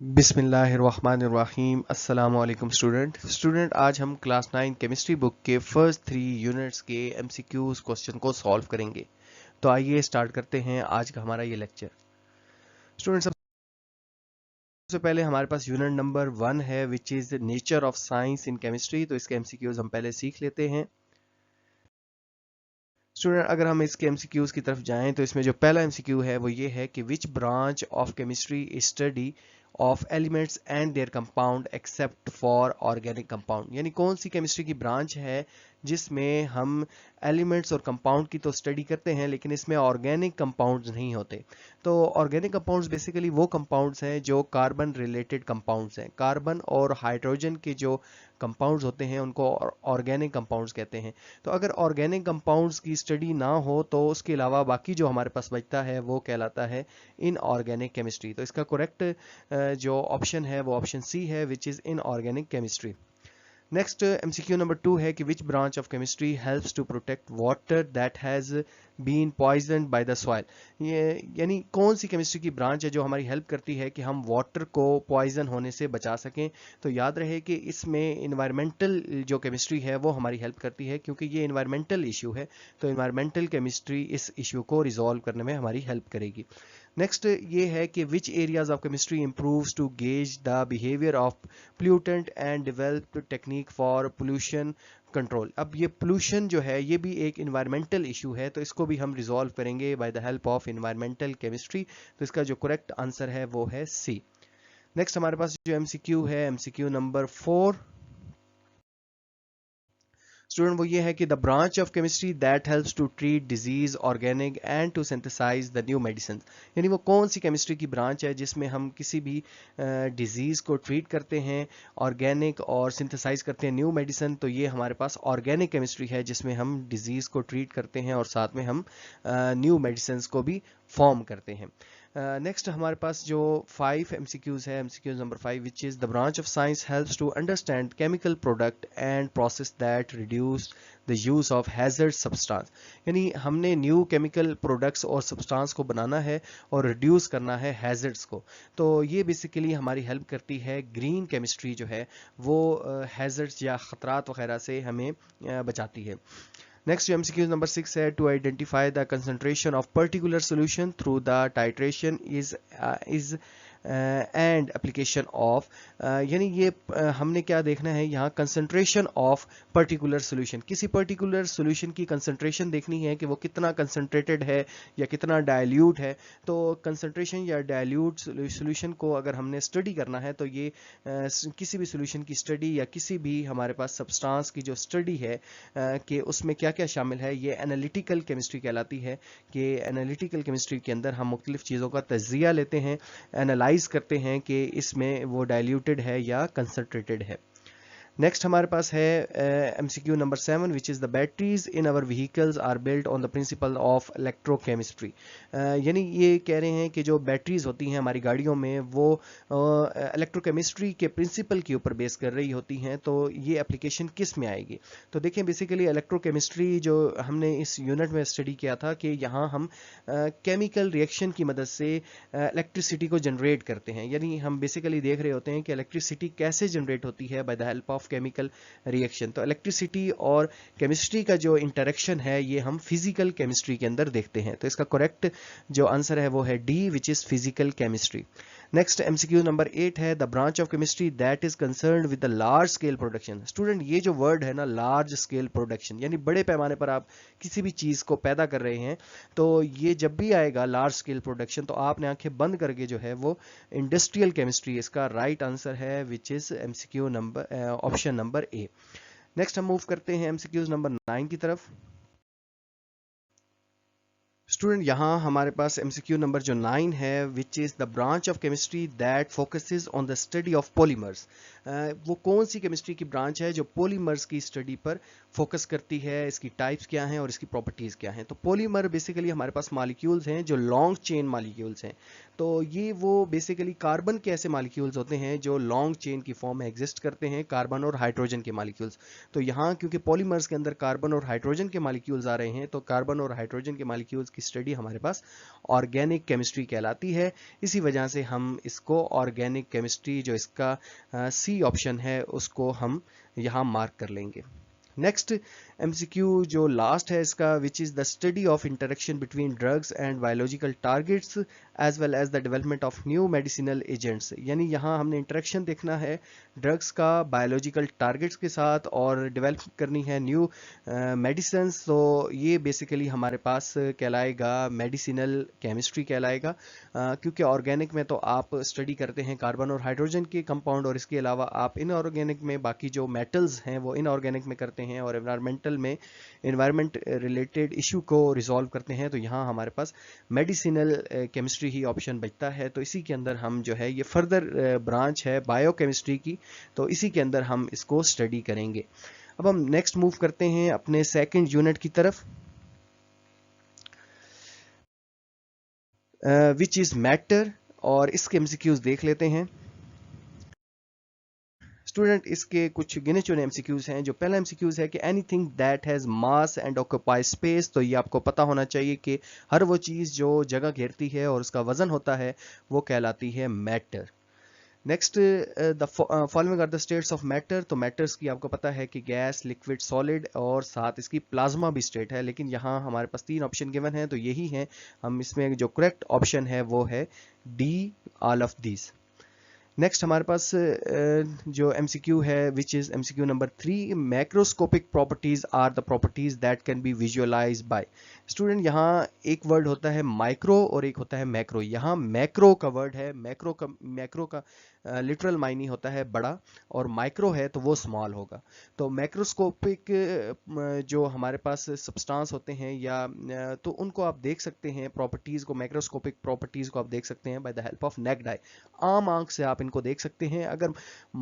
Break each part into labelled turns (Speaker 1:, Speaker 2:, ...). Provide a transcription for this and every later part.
Speaker 1: बिस्मिल्लाहिर्रहमानिर्रहीम। अस्सलाम वालेकुम स्टूडेंट आज हम क्लास 9 केमिस्ट्री बुक के फर्स्ट 3 यूनिट्स के एमसीक्यूज क्वेश्चन को सॉल्व करेंगे। तो आइए स्टार्ट करते हैं आज का हमारा ये लेक्चर। स्टूडेंट सबसे पहले हमारे पास यूनिट नंबर 1 है which is nature of science in chemistry. तो इसके एमसीक्यूज हम पहले सीख लेते हैं। स्टूडेंट अगर हम इसके एमसीक्यूज की तरफ जाएं तो इसमें जो पहला एमसीक्यू है वो ये है कि which branch of chemistry is study of elements and there compound except for organic compound. यानी कौन सी केमिस्ट्री की ब्रांच है जिसमें हम एलिमेंट्स और कंपाउंड की तो स्टडी करते हैं लेकिन इसमें ऑर्गेनिक कंपाउंड्स नहीं होते। तो ऑर्गेनिक कंपाउंड्स बेसिकली वो कंपाउंड्स हैं जो कार्बन रिलेटेड कंपाउंड्स हैं। कार्बन और हाइड्रोजन के जो कंपाउंड्स होते हैं उनको ऑर्गेनिक कंपाउंड्स कहते हैं। तो अगर ऑर्गेनिक कंपाउंड्स की स्टडी ना हो तो उसके अलावा बाकी जो हमारे पास बचता है वो कहलाता है इनऑर्गेनिक केमिस्ट्री। तो इसका करेक्ट जो ऑप्शन है वो ऑप्शन सी है which is inorganic chemistry. Next MCQ number 2 है कि which branch of chemistry helps to protect water that has been poisoned by the soil. ये यानी कौन सी केमिस्ट्री की ब्रांच है जो हमारी हेल्प करती है कि हम वाटर को पॉइजन होने से बचा सकें। तो याद रहे कि इसमें इन्वायरमेंटल जो केमिस्ट्री है वो हमारी हेल्प करती है क्योंकि ये इन्वायरमेंटल इशू है। तो इन्वायरमेंटल केमिस्ट्री इस इशू को रिजॉल्व करने में हमारी हेल्प करेगी। नेक्स्ट ये है कि which areas of chemistry improves to gauge the behaviour of pollutant and develop technique for pollution control. अब ये पोल्यूशन जो है ये भी एक इन्वायरमेंटल इशू है तो इसको भी हम रिजॉल्व करेंगे by the help of environmental chemistry. तो इसका जो करेक्ट आंसर है वो है सी। नेक्स्ट हमारे पास जो एमसीक्यू है एमसीक्यू नंबर 4 स्टूडेंट वो ये है कि the branch of chemistry that helps to treat disease organic and to synthesise the new medicine. यानी वो कौन सी केमिस्ट्री की ब्रांच है जिसमें हम किसी भी डिजीज को ट्रीट करते हैं ऑर्गेनिक और सिंथेसाइज करते हैं न्यू मेडिसिन। तो ये हमारे पास ऑर्गेनिक केमिस्ट्री है जिसमें हम डिजीज को ट्रीट करते हैं और साथ में हम न्यू मेडिसिन को भी फॉर्म करते हैं। नेक्स्ट हमारे पास जो 5 एमसीक्यूज है MCQs number 5 which is the branch of science helps to understand chemical product and process that reduce the use of hazard substance. यानी हमने न्यू केमिकल प्रोडक्ट्स और सब्सटेंस को बनाना है और रिड्यूस करना है हैजर्ड्स को। तो ये बेसिकली हमारी हेल्प करती है ग्रीन केमिस्ट्री जो है वो हैजर्ड्स या खतरात वगैरह से हमें बचाती है। नेक्स्ट एमसीक्यू नंबर 6 है to identify the concentration of particular solution through the titration is and application of. यानी ये हमने क्या देखना है यहाँ कंसंट्रेशन ऑफ पर्टिकुलर सॉल्यूशन। किसी पर्टिकुलर सॉल्यूशन की कंसंट्रेशन देखनी है कि वो कितना कंसंट्रेटेड है या कितना डायल्यूट है। तो कंसंट्रेशन या डायल्यूट सॉल्यूशन को अगर हमने स्टडी करना है तो ये किसी भी सॉल्यूशन की स्टडी या किसी भी हमारे पास सब्सटेंस की जो स्टडी है कि उसमें क्या क्या शामिल है ये एनालिटिकल केमिस्ट्री कहलाती है। कि एनालिटिकल केमिस्ट्री के अंदर हम मुख्तलिफ चीज़ों का तज्जिया लेते हैं एनालाइज करते हैं कि इसमें वो डाइल्यूटेड है या कंसंट्रेटेड है। नेक्स्ट हमारे पास है MCQ number 7 which is the batteries in our vehicles are built on the principle of electrochemistry. यानी ये कह रहे हैं कि जो बैटरीज होती हैं हमारी गाड़ियों में वो इलेक्ट्रोकेमिस्ट्री के प्रिंसिपल के ऊपर बेस कर रही होती हैं। तो ये एप्लीकेशन किस में आएगी। तो देखें बेसिकली इलेक्ट्रोकेमिस्ट्री जो हमने इस यूनिट में स्टडी किया था कि यहाँ हम केमिकल रिएक्शन की मदद से इलेक्ट्रिसिटी को जनरेट करते हैं। यानी हम बेसिकली देख रहे होते हैं कि इलेक्ट्रिसिटी कैसे जनरेट होती है by the help of chemical reaction. तो इलेक्ट्रिसिटी और केमिस्ट्री का जो इंटरेक्शन है ये हम फिजिकल केमिस्ट्री के अंदर देखते हैं। तो इसका करेक्ट जो आंसर है वो है D which is physical chemistry. Next MCQ number 8 है the branch of chemistry that is concerned with the large scale production. Student ये जो वर्ड है ना लार्ज स्केल प्रोडक्शन यानी बड़े पैमाने पर आप किसी भी चीज को पैदा कर रहे हैं। तो ये जब भी आएगा लार्ज स्केल प्रोडक्शन तो आपने आंखें बंद करके जो है वो इंडस्ट्रियल केमिस्ट्री इसका राइट आंसर है which is MCQ number option number A. Next हम मूव करते हैं एमसीक्यूज नंबर 9 की तरफ। स्टूडेंट यहाँ हमारे पास एमसीक्यू नंबर जो 9 है विच is the branch of chemistry that focuses on the study of polymers. वो कौन सी केमिस्ट्री की ब्रांच है जो पॉलीमर्स की स्टडी पर फोकस करती है, इसकी टाइप्स क्या हैं और इसकी प्रॉपर्टीज़ क्या हैं। तो पॉलीमर बेसिकली हमारे पास मॉलिक्यूल्स हैं जो लॉन्ग चेन मॉलिक्यूल्स हैं। तो ये वो बेसिकली कार्बन के ऐसे मॉलिक्यूल्स होते हैं जो लॉन्ग चेन की फॉर्म में एग्जिस्ट करते हैं, कार्बन और हाइड्रोजन के मॉलिक्यूल्स। तो यहाँ क्योंकि पॉलीमर्स के अंदर कार्बन और हाइड्रोजन के मॉलिक्यूल्स आ रहे हैं, तो कार्बन और हाइड्रोजन के मॉलिक्यूल्स की स्टडी हमारे पास ऑर्गेनिक केमिस्ट्री कहलाती है। इसी वजह से हम इसको ऑर्गेनिक केमिस्ट्री, जो इसका सी ऑप्शन है, उसको हम यहाँ मार्क कर लेंगे। नेक्स्ट एमसीक्यू जो लास्ट है इसका, which is the study of interaction between drugs and biological targets as well as the development of new medicinal agents. यानी यहाँ हमने इंटरेक्शन देखना है ड्रग्स का बायोलॉजिकल टारगेट्स के साथ और डेवलप करनी है न्यू मेडिसिन। तो ये बेसिकली हमारे पास कहलाएगा मेडिसिनल केमिस्ट्री कहलाएगा। क्योंकि ऑर्गेनिक में तो आप स्टडी करते हैं कार्बन और हाइड्रोजन के कंपाउंड, और इसके अलावा आप इनऑर्गेनिक में बाकी जो मेटल्स हैं वो इनऑर्गेनिक में करते हैं, और एनवायरमेंटल में एनवायरमेंट रिलेटेड इशू को रिजॉल्व करते हैं। तो यहाँ हमारे पास मेडिसिनल केमिस्ट्री ही ऑप्शन बचता है। तो इसी के अंदर हम जो है, ये फर्दर ब्रांच है बायोकेमिस्ट्री की, तो इसी के अंदर हम इसको स्टडी करेंगे। अब हम नेक्स्ट मूव करते हैं अपने सेकंड यूनिट की तरफ, विच इज मैटर, और इसके एमसीक्यूज देख लेते हैं। स्टूडेंट, इसके कुछ गिने चुने एमसीक्यूज हैं। जो पहला एमसीक्यूज है कि anything that has mass and occupy space. तो ये आपको पता होना चाहिए कि हर वो चीज जो जगह घेरती है और उसका वजन होता है वो कहलाती है matter. Next, the following are the states of matter. तो मैटर्स की आपको पता है कि गैस, लिक्विड, सॉलिड और साथ इसकी प्लाज्मा भी स्टेट है, लेकिन यहाँ हमारे पास 3 ऑप्शन गिवन है, तो यही है। हम इसमें जो करेक्ट ऑप्शन है वो है D, all of these. Next हमारे पास जो एमसीक्यू है, which is MCQ number 3, macroscopic properties are the properties that can be visualise by. Student, यहाँ एक वर्ड होता है माइक्रो और एक होता है मैक्रो। यहाँ मैक्रो का वर्ड है, मैक्रो का लिटरल मायने होता है बड़ा, और माइक्रो है तो वो स्मॉल होगा। तो मैक्रोस्कोपिक जो हमारे पास सब्सटेंस होते हैं या तो उनको आप देख सकते हैं, प्रॉपर्टीज को, मैक्रोस्कोपिक प्रॉपर्टीज को आप देख सकते हैं by the help of necked आई। आम आंख से आप इनको देख सकते हैं। अगर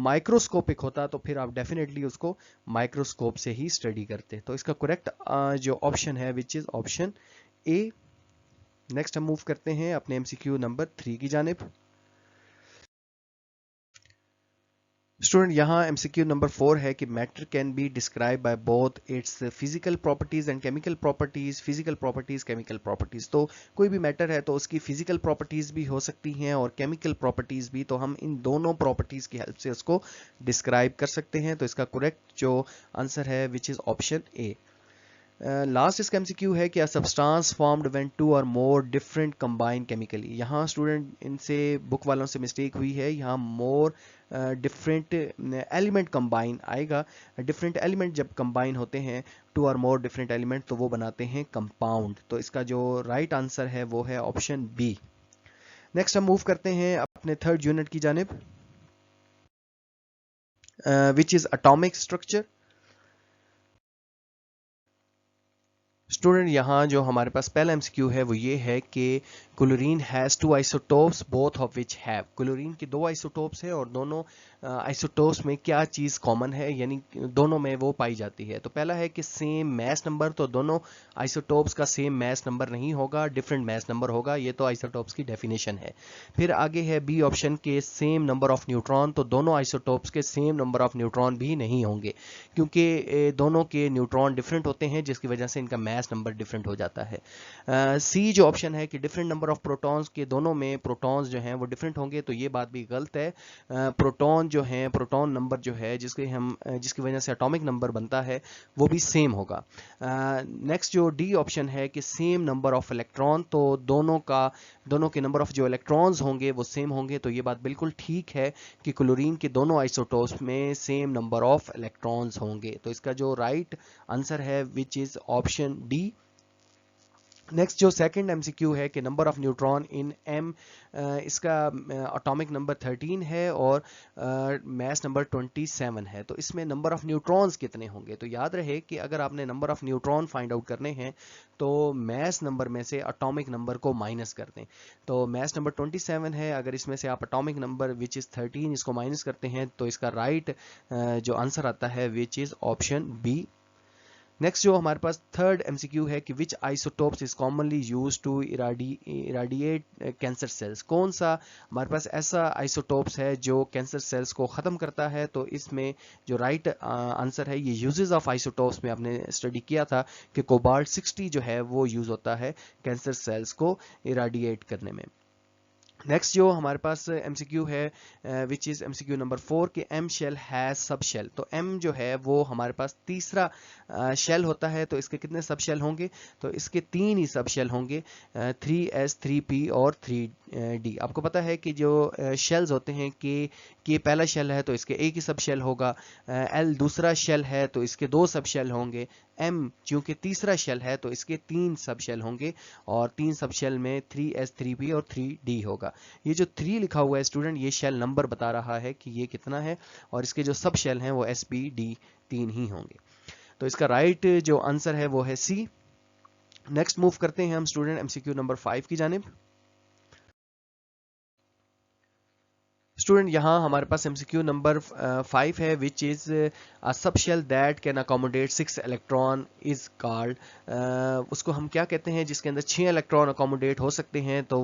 Speaker 1: माइक्रोस्कोपिक होता तो फिर आप डेफिनेटली उसको माइक्रोस्कोप से ही स्टडी करते। तो इसका करेक्ट जो ऑप्शन है which is option A. Next हम मूव करते हैं अपने एमसीक्यू नंबर 3 की जानिब। स्टूडेंट, यहाँ एमसीक्यू नंबर 4 है कि matter can be describe by both it's physical properties and chemical properties. Physical properties, chemical properties, तो कोई भी मैटर है तो उसकी फिजिकल प्रॉपर्टीज भी हो सकती हैं और केमिकल प्रॉपर्टीज भी। तो हम इन दोनों प्रॉपर्टीज की हेल्प से उसको डिस्क्राइब कर सकते हैं। तो इसका करेक्ट जो आंसर है which is option A. Last इसका एमसीक्यू है कि सब्सटेंस फॉर्म्ड व्हेन 2 और मोर डिफरेंट कंबाइन केमिकली। यहाँ स्टूडेंट इनसे बुक वालों से मिस्टेक हुई है, यहाँ मोर डिफरेंट एलिमेंट कंबाइन आएगा। डिफरेंट एलिमेंट जब कंबाइन होते हैं, 2 और मोर डिफरेंट एलिमेंट, तो वो बनाते हैं कंपाउंड। तो इसका जो राइट आंसर है वो है ऑप्शन बी। नेक्स्ट हम मूव करते हैं अपने थर्ड यूनिट की जानिब, which is atomic structure. Student, यहाँ जो हमारे पास पहला एमसीक्यू है वो ये है कि chlorine has 2 isotopes both of which have. Chlorine के 2 आइसोटोप्स हैं और दोनों आइसोटोप्स में क्या चीज़ कॉमन है, यानी दोनों में वो पाई जाती है। तो पहला है कि सेम मैस नंबर। तो दोनों आइसोटोप्स का सेम मैस नंबर नहीं होगा, डिफरेंट मैस नंबर होगा। ये तो आइसोटोप्स की डेफिनेशन है। फिर आगे है बी ऑप्शन के सेम नंबर ऑफ न्यूट्रॉन। तो दोनों आइसोटोप्स के सेम नंबर ऑफ न्यूट्रॉन भी नहीं होंगे, क्योंकि दोनों के न्यूट्रॉन डिफरेंट होते हैं, जिसकी वजह से इनका मैस नंबर डिफरेंट हो जाता है। सी जो ऑप्शन है कि डिफरेंट नंबर ऑफ प्रोटॉन्स, के दोनों में प्रोटॉन्स जो हैं वो डिफरेंट होंगे। तो ये बात भी गलत है। प्रोटॉन जो है, प्रोटॉन नंबर जो है जिसकी वजह से एटॉमिक नंबर बनता है, वो भी सेम होगा। नेक्स्ट जो डी ऑप्शन है कि सेम नंबर ऑफ इलेक्ट्रॉन। तो दोनों के नंबर ऑफ जो इलेक्ट्रॉन्स होंगे वो सेम होंगे। तो ये बात बिल्कुल ठीक है कि क्लोरीन के दोनों आइसोटोप्स में सेम नंबर ऑफ इलेक्ट्रॉन्स होंगे। तो इसका जो राइट आंसर है which is option D. Next जो सेकंड एमसीक्यू है कि number of neutron in M, इसका एटॉमिक नंबर 13 है और मैस नंबर 27 है। तो इसमें नंबर ऑफ न्यूट्रॉन्स कितने होंगे? तो याद रहे कि अगर आपने number of neutron find out करने हैं तो मैस नंबर में से एटॉमिक नंबर को माइनस कर दें। तो मैस नंबर 27 है, अगर इसमें से आप एटॉमिक नंबर विच इज 13 इसको माइनस करते हैं तो इसका राइट जो आंसर आता है which is option B. Next जो हमारे पास थर्ड एमसीक्यू है कि which isotopes is commonly use to irradiate cancer cells, कौन सा हमारे पास ऐसा आइसोटोप्स है जो कैंसर सेल्स को ख़त्म करता है। तो इसमें जो राइट आंसर है, ये यूजेस ऑफ आइसोटोप्स में आपने स्टडी किया था कि कोबाल्ट 60 जो है वो यूज़ होता है कैंसर सेल्स को इराडिएट करने में। नेक्स्ट जो हमारे पास एमसीक्यू है विच इज एमसीक्यू नंबर 4 कि M shell has sub shell. तो एम जो है वो हमारे पास तीसरा शेल होता है, तो इसके कितने सब शेल होंगे? तो इसके 3 ही सब शेल होंगे, 3s 3p और 3d। आपको पता है कि जो शेल्स होते हैं के पहला शेल है तो इसके एक ही सब शेल होगा, एल दूसरा शेल है तो इसके 2 सब शेल होंगे, एम चूंकि तीसरा शेल है तो इसके 3 सब शेल होंगे, और 3 सब शेल में 3s 3p और 3d होगा। ये जो 3 लिखा हुआ है स्टूडेंट, ये शेल नंबर बता रहा है कि ये कितना है, और इसके जो सब शेल हैं वो sp d 3 ही होंगे। तो इसका राइट जो आंसर है वो है सी। नेक्स्ट मूव करते हैं हम स्टूडेंट एमसीक्यू नंबर 5 की जानिब। स्टूडेंट यहाँ हमारे पास एमसीक्यू नंबर 5 है which is a sub shell that can accommodate 6 electron is called, उसको हम क्या कहते हैं जिसके अंदर 6 इलेक्ट्रॉन अकोमोडेट हो सकते हैं। तो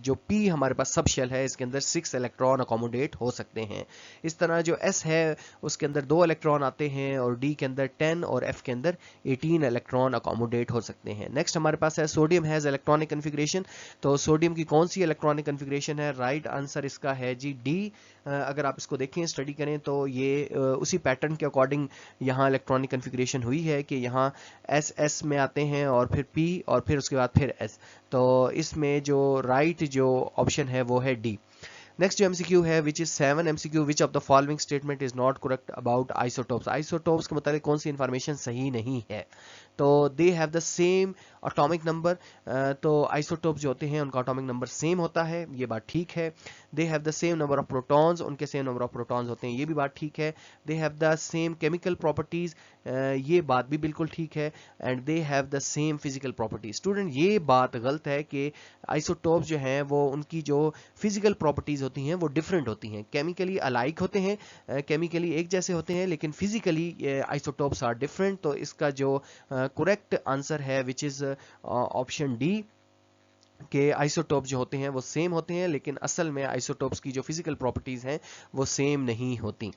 Speaker 1: जो P हमारे पास सब शेल है इसके अंदर 6 इलेक्ट्रॉन अकोमोडेट हो सकते हैं। इस तरह जो S है उसके अंदर 2 इलेक्ट्रॉन आते हैं, और D के अंदर 10 और F के अंदर 18 इलेक्ट्रॉन अकोमोडेट हो सकते हैं। नेक्स्ट हमारे पास है सोडियम हैज इलेक्ट्रॉनिक कन्फिग्रेशन। तो सोडियम की कौन सी इलेक्ट्रॉनिक कन्फिग्रेशन है? राइट आंसर इसका है जी डी। अगर आप इसको देखें स्टडी करें तो ये उसी पैटर्न के अकॉर्डिंग यहाँ इलेक्ट्रॉनिक कन्फिग्रेशन हुई है कि यहाँ एस एस में आते हैं और फिर पी और फिर उसके बाद फिर एस। तो इसमें जो राइट जो ऑप्शन है वो है डी। नेक्स्ट जो एमसीक्यू है which is 7 MCQ which of the following statement is not correct about isotopes. Isotopes के मतलब कौन सी इंफॉर्मेशन सही नहीं है? तो they have the same atomic number, तो आइसोटोप्स जो होते हैं उनका एटॉमिक नंबर सेम होता है, ये बात ठीक है। They have the same number of protons, उनके सेम नंबर ऑफ प्रोटॉन्स होते हैं, ये भी बात ठीक है। They have the same chemical properties, ये बात भी बिल्कुल ठीक है। And they have the same physical properties. Student ये बात गलत है कि आइसोटोप्स जो हैं वो उनकी जो फिजिकल प्रॉपर्टीज होती हैं वो डिफरेंट होती हैं। केमिकली अलाइक होते हैं, केमिकली एक जैसे होते हैं, लेकिन फिजिकली आइसोटोप्स आर डिफरेंट। तो इसका जो करेक्ट आंसर है विच इज ऑप्शन डी के आइसोटोप जो होते हैं वो सेम होते हैं, लेकिन असल में आइसोटोप्स की जो फिजिकल प्रॉपर्टीज हैं वो सेम नहीं होती।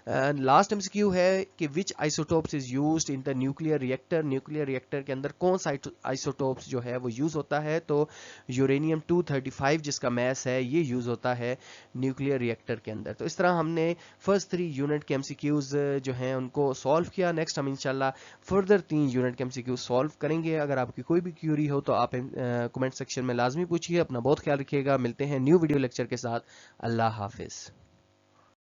Speaker 1: लास्ट एमसीक्यू है कि which isotopes is used in the nuclear reactor. Nuclear reactor के अंदर कौन सा आइसोटोप्स जो है वो यूज होता है? तो यूरेनियम 235 जिसका मैस है ये यूज होता है न्यूक्लियर रिएक्टर के अंदर। तो इस तरह हमने फर्स्ट 3 यूनिट के एमसीक्यूज जो हैं उनको सॉल्व किया। नेक्स्ट हम इंशाल्लाह फर्दर 3 यूनिट के एमसीक्यूज सॉल्व करेंगे। अगर आपकी कोई भी क्यूरी हो तो आप कमेंट सेक्शन में लाजमी पूछिए। अपना बहुत ख्याल रखिएगा। मिलते हैं न्यू वीडियो लेक्चर के साथ। अल्लाह हाफिज।